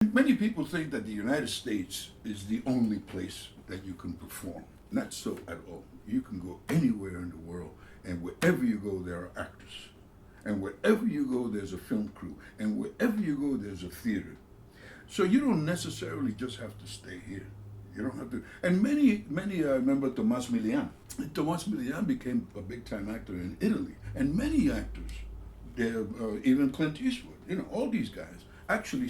Many people think that the United States is the only place that you can perform. Not so at all. You can go anywhere in the world, and wherever you go, there are actors. And wherever you go, there's a film crew. And wherever you go, there's a theater. So you don't necessarily just have to stay here. You don't have to. And many, I remember Tomas Milian. Tomas Milian became a big time actor in Italy. And many actors, even Clint Eastwood, all these guys actually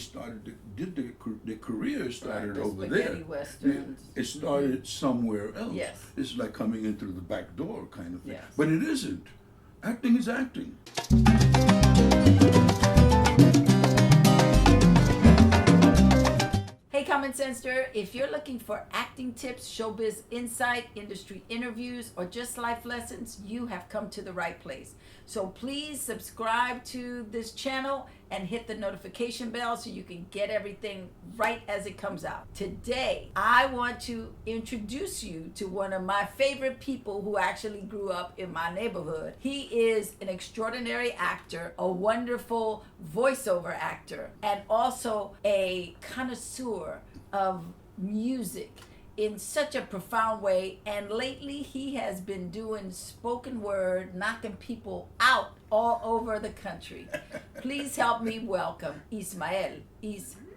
their career started the over spaghetti there. westerns. It started somewhere else. Yes. It's like coming in through the back door kind of thing. Yes. But it isn't. Acting is acting. Hey, Common Sensor, if you're looking for acting tips, showbiz insight, industry interviews, or just life lessons, you have come to the right place. So please subscribe to this channel and hit the notification bell so you can get everything right as it comes out. Today, I want to introduce you to one of my favorite people who actually grew up in my neighborhood. He is an extraordinary actor, a wonderful voiceover actor, and also a connoisseur of music in such a profound way. And lately he has been doing spoken word, knocking people out all over the country. Please help me welcome Ismael,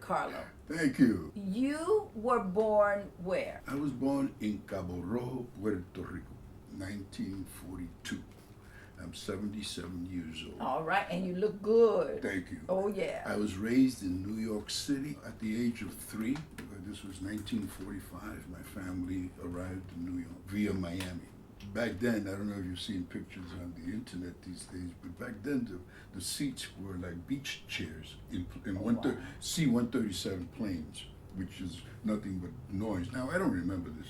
Carlo. Thank you. You were born where? I was born in Cabo Rojo, Puerto Rico, 1942. I'm 77 years old. All right, and you look good. Thank you. Oh, yeah. I was raised in New York City at the age of 3. This was 1945. My family arrived in New York via Miami. Back then, I don't know if you've seen pictures on the internet these days, but back then the seats were like beach chairs in C-137 planes, which is nothing but noise. Now, I don't remember this.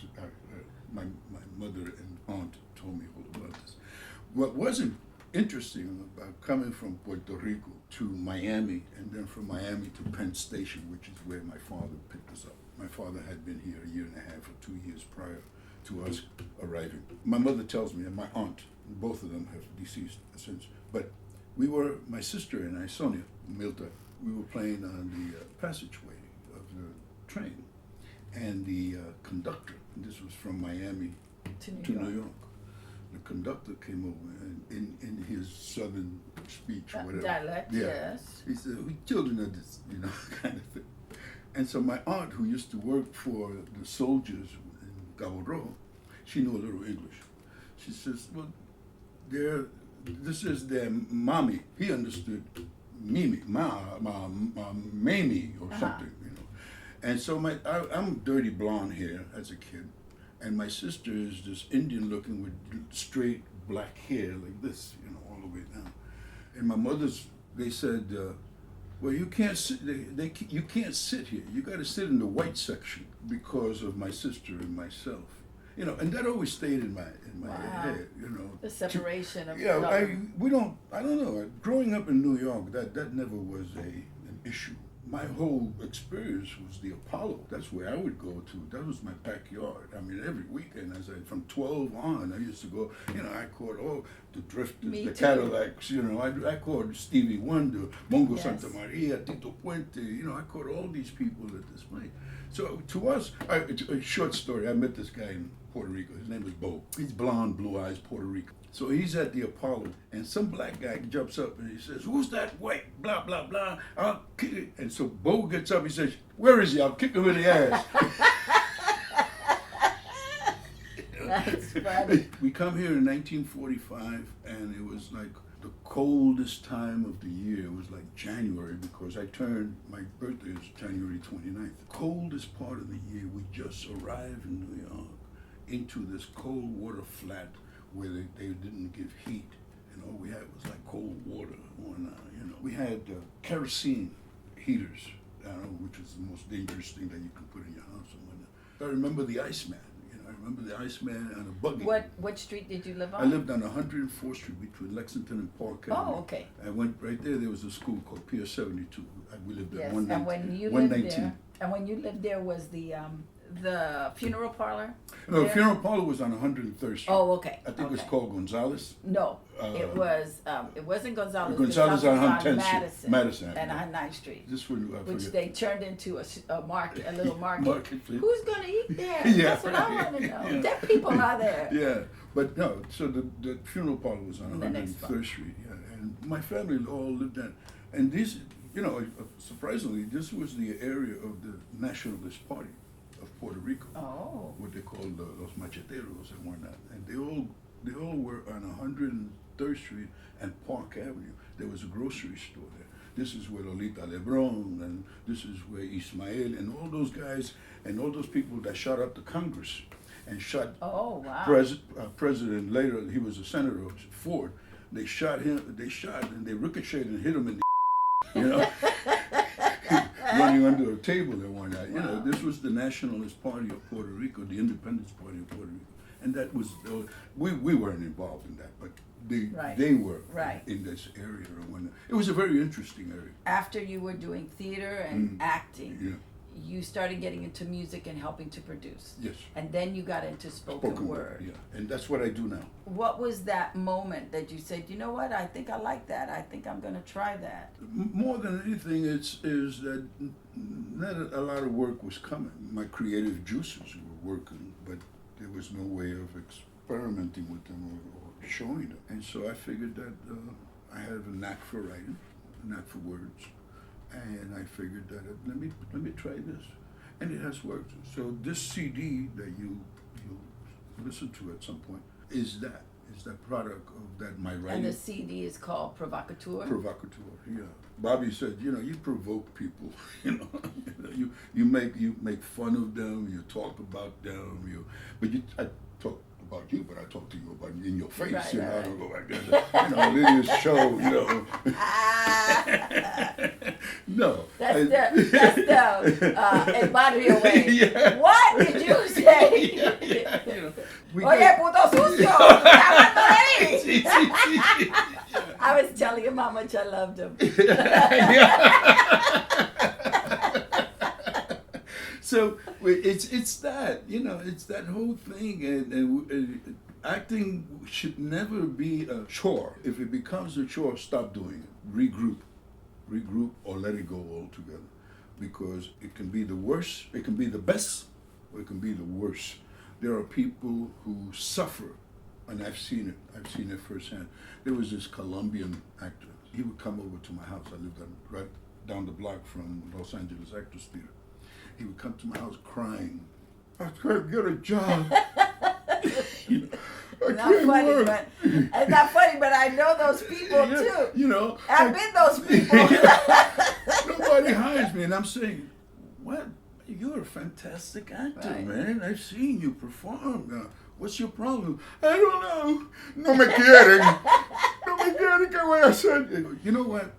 My mother and aunt told me all about this. What wasn't interesting about coming from Puerto Rico to Miami, and then from Miami to Penn Station, which is where my father picked us up. My father had been here a year and a half or 2 years prior to us arriving. My mother tells me, and my aunt, both of them have deceased since, but my sister and I, Sonia, Mamita, we were playing on the passageway of the train, and the conductor, and this was from Miami to New York. The conductor came over and in his southern speech, whatever. Dialect, yeah. Yes. He said, "We children of this, kind of thing." And so my aunt, who used to work for the soldiers in Cabo Rojo, she knew a little English. She says, "Well, this is their mommy." He understood Mimi, Mamie or something, And so I'm dirty blonde hair as a kid. And my sister is this Indian looking with straight black hair like this, all the way down. And my they said, well, you can't sit. You can't sit here. You got to sit in the white section because of my sister and myself. And that always stayed in my head. The separation of yeah. color. I don't know. Growing up in New York, that never was an issue. My whole experience was the Apollo. That's where I would go to. That was my backyard. I mean, every weekend, from 12 on, I used to go, I caught all the Drifters, Me the too. Cadillacs, I caught Stevie Wonder, Mongo Yes. Santa Maria, Tito Puente, I caught all these people at this place. So to us, it's a short story. I met this guy in Puerto Rico. His name was Bo. He's blonde, blue eyes, Puerto Rican. So he's at the Apollo, and some black guy jumps up and he says, "Who's that white? Blah, blah, blah. I'll kick it." And so Bo gets up, he says, "Where is he? I'll kick him in the ass." That's funny. We come here in 1945, and it was like the coldest time of the year. It was like January, because my birthday is January 29th. The coldest part of the year. We just arrived in New York into this cold water flat where they didn't give heat, and all we had was like cold water going on. We had kerosene heaters, which is the most dangerous thing that you can put in your house and whatnot. I remember the Iceman. I remember the Iceman on a buggy. What street did you live on? I lived on 104th Street between Lexington and Park Avenue. Oh, okay. I went right there. There was a school called Pier 72. We lived at Yes, 119. and when you 119. lived there, was the the funeral parlor? No, there? funeral parlor was on 103rd Street. Oh, okay. I think it was okay. called Gonzalez. No, it wasn't Gonzalez. Gonzalez on 10th Street. Madison. Madison. And 9th Street. This one, I Which forget. they turned into a market, a little market. Marketplace. Who's gonna eat there? Yeah, That's what I want to know. yeah. Dead people are there. Yeah, but no, so the funeral parlor was on The next 103rd Street, yeah, and my family all lived there. And this, surprisingly, this was the area of the Nationalist Party of Puerto Rico, Oh. what they called Los Macheteros and whatnot. And they all were on 103rd Street and Park Avenue. There was a grocery store there. This is where Lolita Lebron, and this is where Ismael, and all those guys, and all those people that shot up the Congress and shot Oh, wow. President, later he was a senator, Ford. They shot him, and they ricocheted and hit him in the running under a table and whatnot. Wow. This was the Nationalist Party of Puerto Rico, the Independence Party of Puerto Rico. And that was, we weren't involved in that, but Right. they were Right. in this area or whatnot. It was a very interesting area. After you were doing theater and acting, Yeah. you started getting into music and helping to produce. Yes. And then you got into spoken word. Yeah, and that's what I do now. What was that moment that you said, you know what, I think I like that. I think I'm going to try that. More than anything, is that not a lot of work was coming. My creative juices were working, but there was no way of experimenting with them or showing them. And so I figured that I have a knack for writing, a knack for words, and I figured that let me try this, and it has worked. So this CD that you listen to at some point is that product of that my writing. And the CD is called Provocateur. Provocateur, yeah. Bobby said, you provoke people, you make fun of them, you talk about them, I talk about you, but I talk to you about in your face, Right, I don't go like that. Lydia's show, No. That's the El Barrio way. Yeah. What did you say? We Oye, get- puto sucio, ¿estás hablando de mí? Yeah. I was telling him how much I loved him. So it's that, it's that whole thing, and acting should never be a chore. If it becomes a chore, stop doing it. Regroup, or let it go altogether, because it can be the worst, it can be the best, or it can be the worst. There are people who suffer, and I've seen it firsthand. There was this Colombian actor. He would come over to my house. I lived right down the block from Los Angeles Actors Theater. He would come to my house crying. I can't get a job. I Not can't funny, work. but it's not funny, but I know those people too. I've been those people. Nobody hires me, and I'm saying, "What? You're a fantastic actor, Right. man. I've seen you perform. What's your problem? I don't know. No me quieren. No me quieren. ¿Qué voy a hacer?" You know what?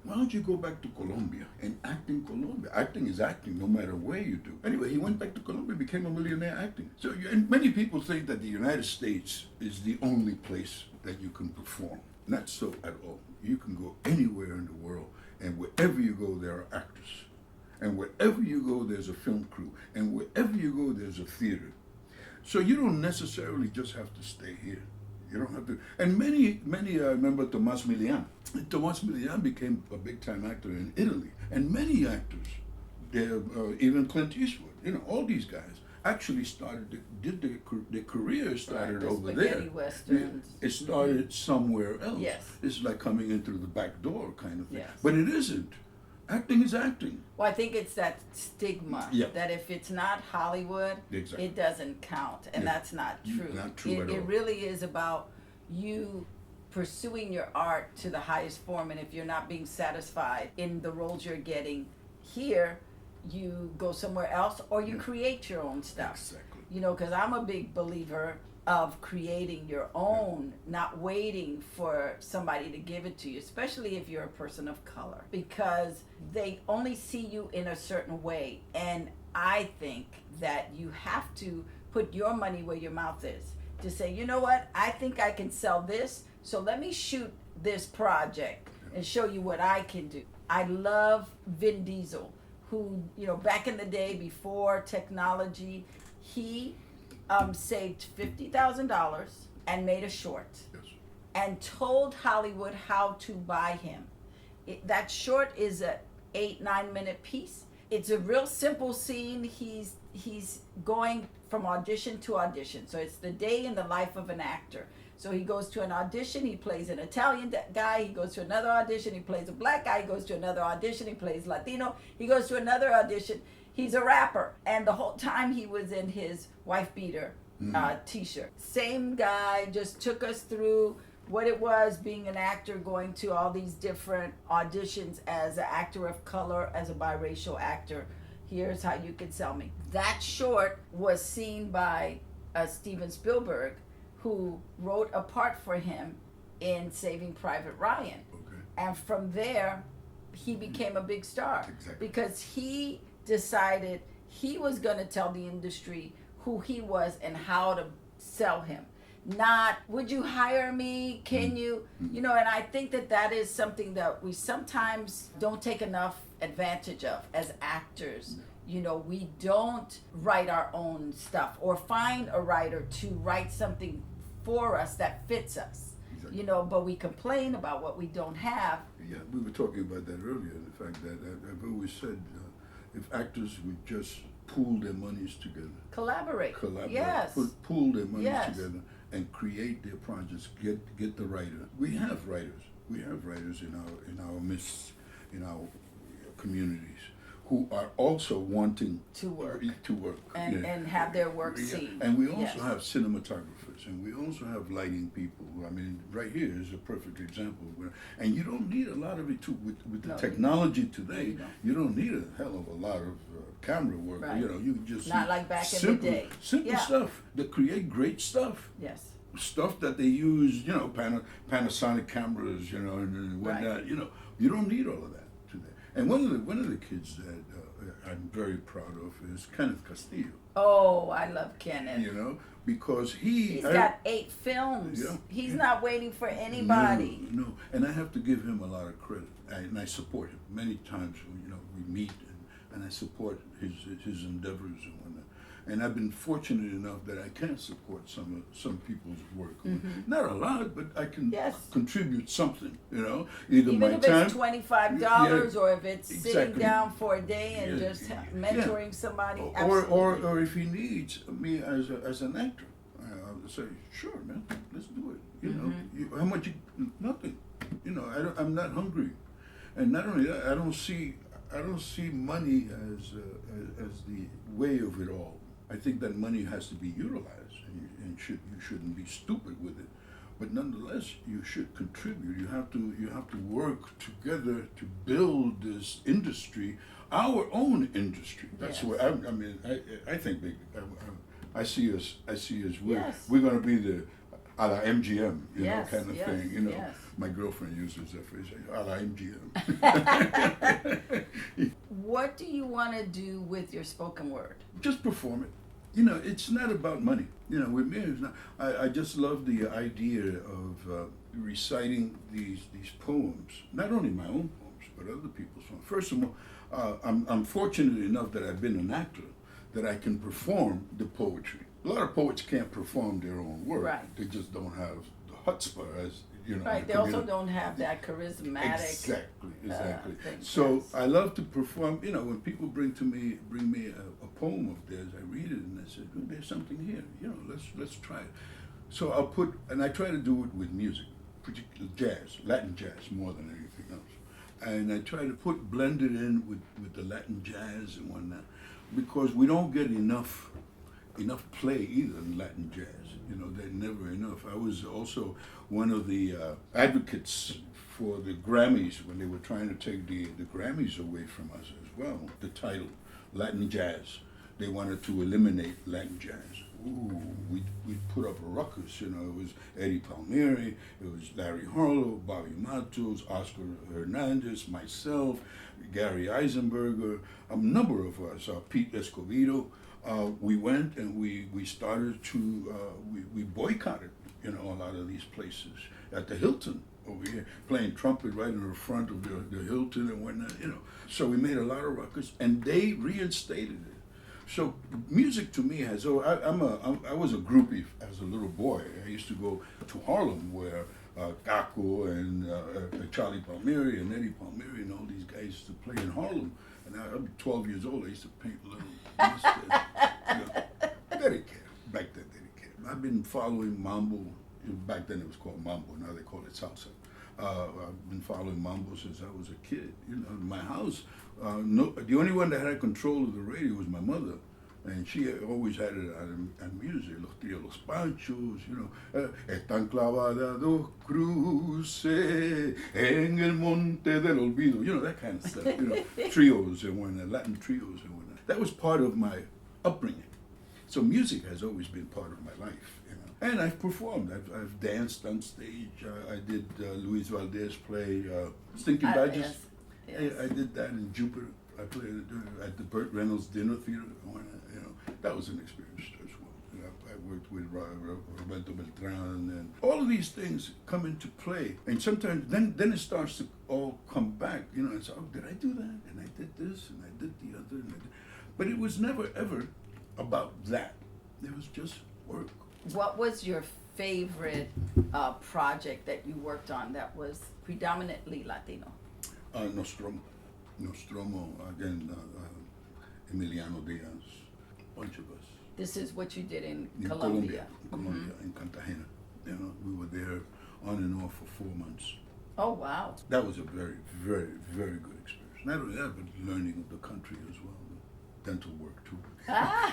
Why don't you go back to Colombia and act in Colombia? Acting is acting, no matter where you do. Anyway, he went back to Colombia, became a millionaire acting. So, and many people think that the United States is the only place that you can perform. Not so at all. You can go anywhere in the world, and wherever you go, there are actors. And wherever you go, there's a film crew. And wherever you go, there's a theater. So you don't necessarily just have to stay here. You don't have to. And many, I remember Tomas Milian. Tomas Milian became a big-time actor in Italy. And many actors, even Clint Eastwood, all these guys actually their career started the over spaghetti there. westerns. It started somewhere else. Yes. It's like coming in through the back door kind of thing. Yes. But it isn't. Acting is acting. Well, I think it's that stigma Yeah. that if it's not Hollywood, Exactly. it doesn't count, and Yeah. that's not true. Not true at all. It really is about you pursuing your art to the highest form, and if you're not being satisfied in the roles you're getting here, you go somewhere else, or you create your own stuff. Exactly. Because I'm a big believer of creating your own, not waiting for somebody to give it to you, especially if you're a person of color, because they only see you in a certain way. And I think that you have to put your money where your mouth is, to say, you know what, I think I can sell this, so let me shoot this project and show you what I can do. I love Vin Diesel, who, back in the day before technology, he saved $50,000 and made a short. Yes. And told Hollywood how to buy him. That short is a 8-9 minute piece. It's a real simple scene. He's going from audition to audition. So it's the day in the life of an actor. So he goes to an audition, he plays an Italian guy, he goes to another audition, he plays a black guy, he goes to another audition, he plays Latino, he goes to another audition, he's a rapper. And the whole time he was in his wife beater t-shirt. Same guy, just took us through what it was being an actor, going to all these different auditions as an actor of color, as a biracial actor. Here's how you could sell me. That short was seen by Steven Spielberg, who wrote a part for him in Saving Private Ryan. Okay. And from there, he became a big star. Exactly. Because he decided he was going to tell the industry who he was and how to sell him. Not, would you hire me? Can you? And I think that is something that we sometimes don't take enough advantage of as actors. We don't write our own stuff or find a writer to write something for us that fits us. Exactly. But we complain about what we don't have. Yeah, we were talking about that earlier, the fact that I've always said if actors would just pool their monies together. Collaborate. Yes. Pool their monies Yes. together and create their projects, get the writer. We have writers. We have writers in our midst, in our communities, who are also wanting to work and have their work seen. And we also have cinematographers, and we also have lighting people. I mean, right here is a perfect example. And you don't need a lot of it too. With the technology today, you don't need a hell of a lot of camera work. Right. You can just not like back in the day. Simple stuff that create great stuff. Yes. Stuff that they use, Panasonic cameras, and whatnot. Right. You don't need all of that today. And one of the kids that I'm very proud of is Kenneth Castillo. Oh, I love Kenneth. Because he's got 8 films. Yeah. He's not waiting for anybody. No, and I have to give him a lot of credit. And I support him. Many times, we meet and I support his endeavors and whatnot. And I've been fortunate enough that I can support some people's work. Mm-hmm. Not a lot, but I can contribute something. Either even my if time, it's $25 or if it's sitting down for a day and just mentoring somebody. Or if he needs me as an actor, I'll say, sure, man, let's do it. How much? Nothing. I'm not hungry, and not only that, I don't see money as the way of it all. I think that money has to be utilized, and you shouldn't be stupid with it. But nonetheless, you should contribute. You have to work together to build this industry, our own industry. That's what I think. I see us. We're going to be the a la MGM, kind of thing. My girlfriend uses that phrase, a la MGM. What do you want to do with your spoken word? Just perform it. It's not about money. With me, it's not. I just love the idea of reciting these poems, not only my own poems, but other people's poems. First of all, I'm fortunate enough that I've been an actor, that I can perform the poetry. A lot of poets can't perform their own work. Right. They just don't have the chutzpah, as Right. They also don't have that charismatic. Exactly. So I love to perform. When people bring me a poem of theirs, I read it and I say, oh, there's something here. Let's try it. So I try to do it with music, particularly jazz, Latin jazz, more than anything else. And I try to blend it in with the Latin jazz and whatnot, because we don't get enough play either in Latin jazz. They're never enough. I was also one of the advocates for the Grammys when they were trying to take the Grammys away from us as well. The title, Latin jazz. They wanted to eliminate Latin jazz. Ooh, we put up a ruckus. It was Eddie Palmieri, it was Larry Harlow, Bobby Matos, Oscar Hernandez, myself, Gary Eisenberger, a number of us, Pete Escobedo. We went and we started to we boycotted a lot of these places. At the Hilton, over here, playing trumpet right in the front of the Hilton and whatnot, you know. So we made a lot of records, and they reinstated it. So music to me has, I was a groupie as a little boy. I used to go to Harlem where Caco and Charlie Palmieri and Eddie Palmieri and all these guys used to play in Harlem. And I'm 12 years old, I used to paint little they didn't care. Back then they didn't care. I've been following Mambo. Back then it was called Mambo, now they call it Salsa. I've been following Mambo since I was a kid. You know, in my house, the only one that had control of the radio was my mother. And she always had it on music, Los Tíos Los Panchos, you know, Están clavadas dos cruces en el monte del olvido, you know, that kind of stuff, you know, trios and whatnot, Latin trios and whatnot. That was part of my upbringing. So music has always been part of my life, you know. And I've performed, I've danced on stage, I did Luis Valdez play Stinking Badges. Yes. I did that in Jupiter. I played at the Burt Reynolds Dinner Theater. You know, that was an experience as well. You know, I worked with Roberto Beltran, and all of these things come into play. And sometimes, then it starts to all come back. You know, it's, oh, did I do that? And I did this, and I did the other. But it was never, ever about that. It was just work. What was your favorite project that you worked on that was predominantly Latino? Nostromo, again, Emiliano Diaz, a bunch of us. This is what you did in Colombia. Mm-hmm. In Cartagena. You know, we were there on and off for 4 months. Oh, wow. That was a very, very, very good experience. Not only that, but learning of the country as well. Dental work too.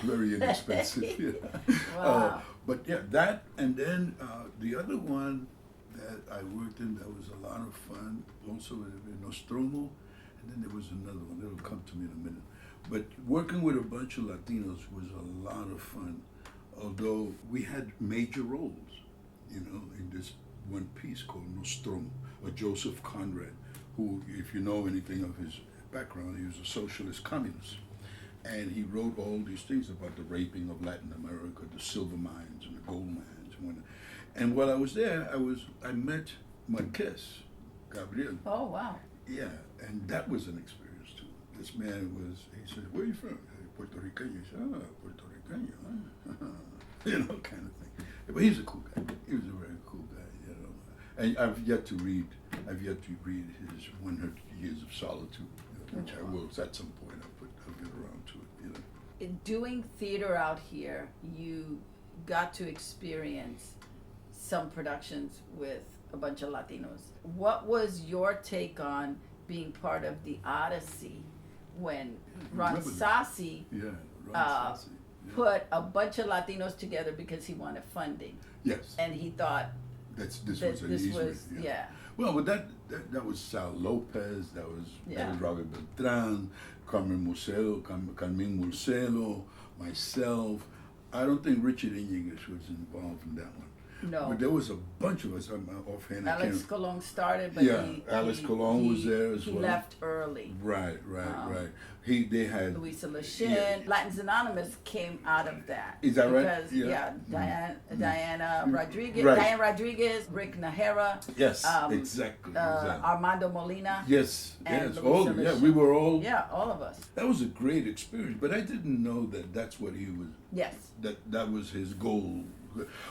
Very inexpensive. Yeah. Wow. But yeah, that, and then the other one that I worked in that was a lot of fun, also in Nostromo. And then there was another one, it'll come to me in a minute. But working with a bunch of Latinos was a lot of fun, although we had major roles, you know, in this one piece called Nostromo, or Joseph Conrad, who, if you know anything of his background, he was a socialist communist. And he wrote all these things about the raping of Latin America, the silver mines and the gold mines. And while I was there, I met Marquez, Gabriel. Oh, wow. Yeah, and that was an experience too. This man he said, where are you from? Puerto Rican. He said, Puerto Rican, huh? You know, kind of thing. But he's a cool guy. He was a very cool guy, you know. And I've yet to read his 100 Years of Solitude, you know, which I will, at some point, I'll get around to it, you know. In doing theater out here, you got to experience some productions with a bunch of Latinos. What was your take on being part of the Odyssey when Ron Sassi put a bunch of Latinos together because he wanted funding? Yes. And he thought this was yeah. Well, but that was Sal Lopez, that was Robert Beltran, Carmen Murcelo, myself. I don't think Richard Iñiguez was involved in that one. No. But there was a bunch of us. I'm offhand. Alex Colon started, but Alex Colon was there as well. He left early. Right. They had Louisa Lachin. Latins Anonymous came out of that. Is that because, right? Diana Rodriguez, right. Diane Rodriguez, Rick Najera. Yes, exactly. Armando Molina. Yes. All we were all. Yeah, all of us. That was a great experience, but I didn't know that that's what he was. Yes. That was his goal.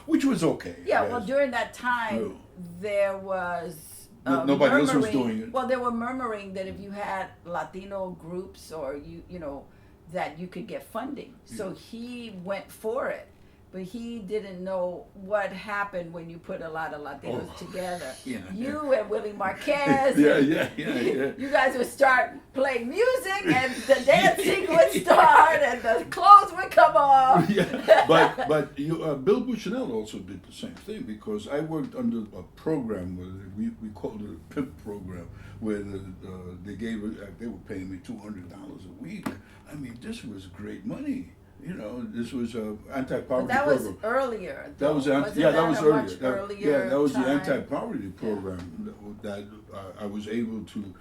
Which was okay. Yeah, well, during that time, there was nobody else was doing it. Well, they were murmuring that if you had Latino groups or you know, that you could get funding. So he went for it, but he didn't know what happened when you put a lot of Latinos together. You and Willie Marquez. You guys would start playing music, and the dancing would start, and the clothes would come off. But Bill Bushnell also did the same thing, because I worked under a program where we called it a pimp program, where they were paying me $200 a week. I mean, this was great money. You know, this was an anti-poverty program. That was earlier. That was earlier. That was the anti-poverty program that I was able to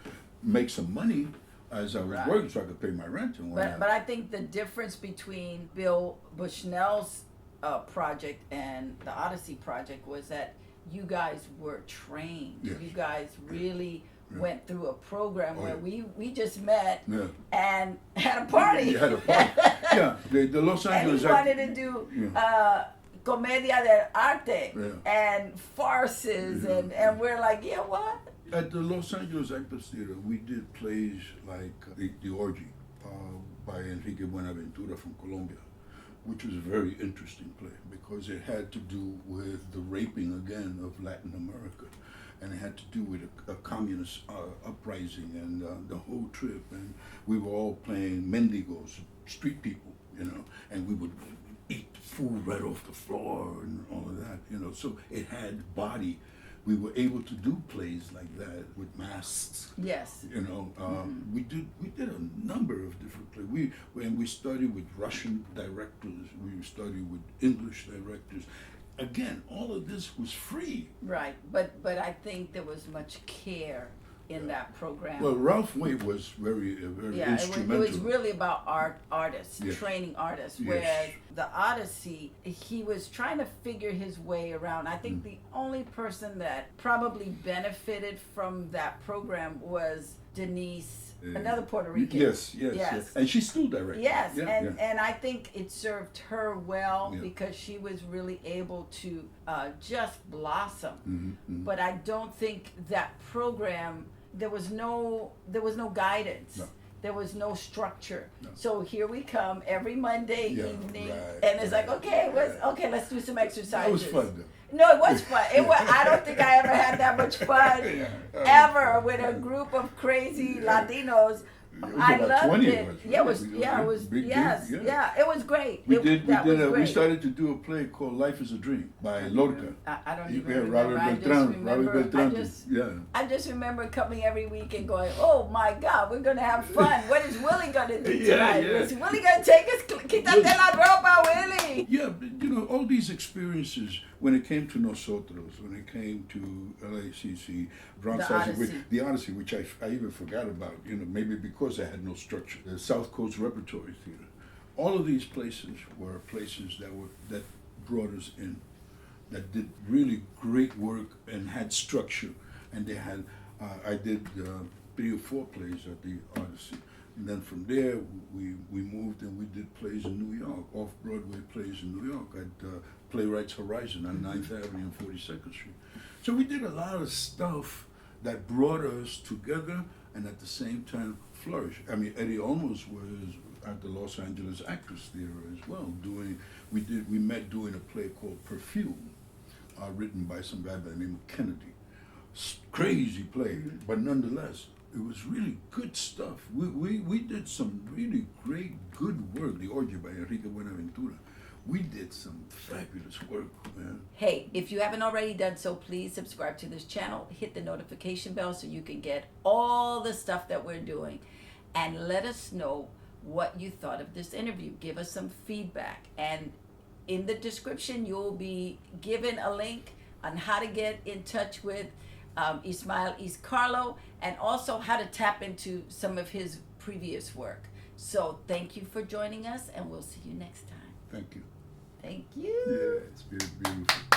make some money as I was working, so I could pay my rent and whatnot. But I think the difference between Bill Bushnell's project and the Odyssey Project was that you guys were trained. Yes. You guys really Yeah. went through a program Oh, where yeah. we just met Yeah. and had a party. You had a party. Yeah, the Los And Angeles. he wanted to do comedia del arte and farces, and we're like, yeah, what? At the Los Angeles Actors Theater, we did plays like The Orgy by Enrique Buenaventura from Colombia, which was a very interesting play because it had to do with the raping again of Latin America. And it had to do with a communist uprising and the whole trip. And we were all playing mendigos, street people, you know, and we would eat food right off the floor and all of that, you know. So it had body. We were able to do plays like that with masks. Yes. You know, we did a number of different plays. We studied with Russian directors. We studied with English directors. Again, all of this was free. Right, but I think there was much care in that program. Well, Ralph Waite was very instrumental. It was really about artists, Yes. training artists. Yes. Whereas the Odyssey, he was trying to figure his way around. I think the only person that probably benefited from that program was Denise, another Puerto Rican. Yes. And she's still directing. Yes, and I think it served her well Yeah. because she was really able to just blossom. Mm-hmm. But I don't think that program, there was no guidance. No. There was no structure. No. So here we come every Monday evening, right, and it's like, right, okay, right. let's do some exercises. That was fun, though. No, it was fun. I don't think I ever had that much fun ever with a group of crazy Latinos. I about loved 20 it. of us, Yeah, it was. right? Yeah, it was. Big deal, Yes, yeah. it was great. We Great. started to do a play called Life is a Dream by Lorca. I don't Yeah, even remember. Robert I just Beltran. remember. Robert Beltran. Yeah. I just remember coming every week and going, "Oh my God, we're gonna have fun. What is Willie gonna do tonight? Is Willie gonna take us? Quítate la ropa, Willie." Yeah, but, you know, all these experiences, when it came to Nosotros, when it came to LACC, the Odyssey, which I even forgot about, you know, maybe because I had no structure, the South Coast Repertory Theater. All of these places were places that brought us in, that did really great work and had structure. And they had, I did 3 or 4 plays at the Odyssey. And then from there, we moved and we did plays in New York, off-Broadway plays in New York at Playwrights Horizon on 9th Avenue and 42nd Street. So we did a lot of stuff that brought us together and at the same time flourished. I mean, Eddie Olmos was at the Los Angeles Actors Theater as well. We met doing a play called Perfume, written by some guy by the name of Kennedy. Crazy play, but nonetheless, it was really good stuff. We did some really great, good work. The Orgy by Enrique Buenaventura. We did some fabulous work, man. Hey, if you haven't already done so, please subscribe to this channel. Hit the notification bell so you can get all the stuff that we're doing. And let us know what you thought of this interview. Give us some feedback. And in the description, you'll be given a link on how to get in touch with Ismael Carlo, and also how to tap into some of his previous work. So thank you for joining us, and we'll see you next time. Thank you. Thank you. Yeah, it's been beautiful.